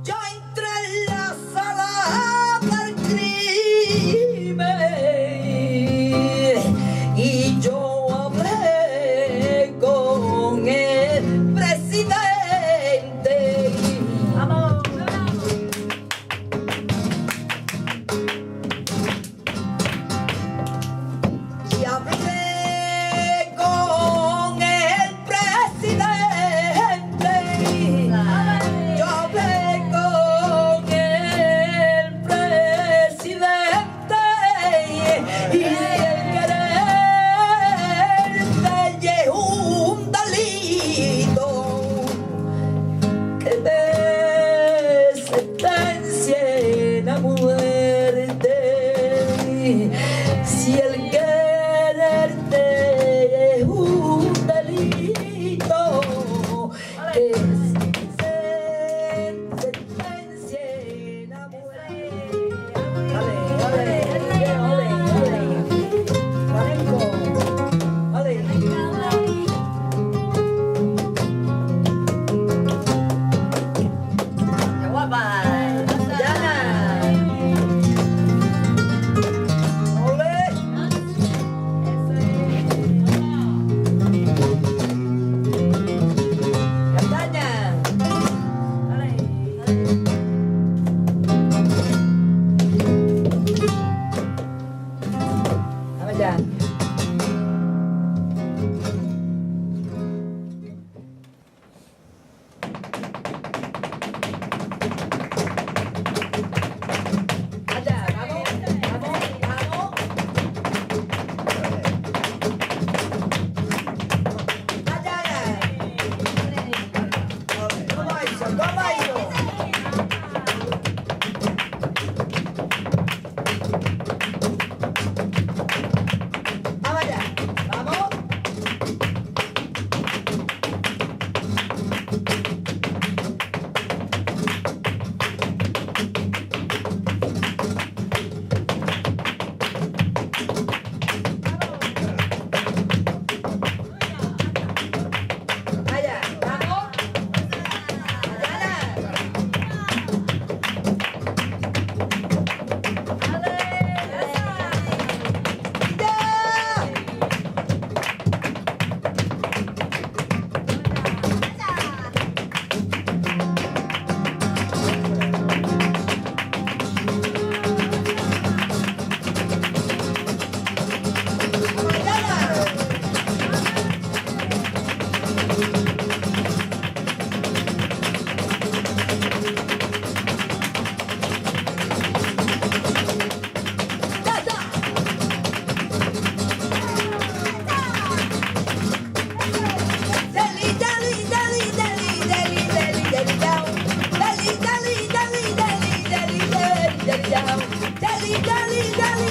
Ya entré en la sala del crimen y yo hablé con el presidente. ¡Vamos! Y hablé con el presidente. Yo hablé con el presidente. Y el quererte es un delito que me sentencien a muerte. Si el quererte es un delito, que sentencien a muerte. Ale, ale, ale, ale. Flamenco. Ale. ¡Qué guapa! Yana. Ole. Castaña. Vamos allá. Allá, vamos, vamos, vamos. Allá, ¿cómo hizo? ¿Cómo hizo? Vamos allá, vamos. Allá, vamos. Allá. ¡Ya! Deli, deli, deli, deli, deli, deli, deli, down. Deli, deli, deli, deli, deli, deli, deli, down. Deli, deli, deli,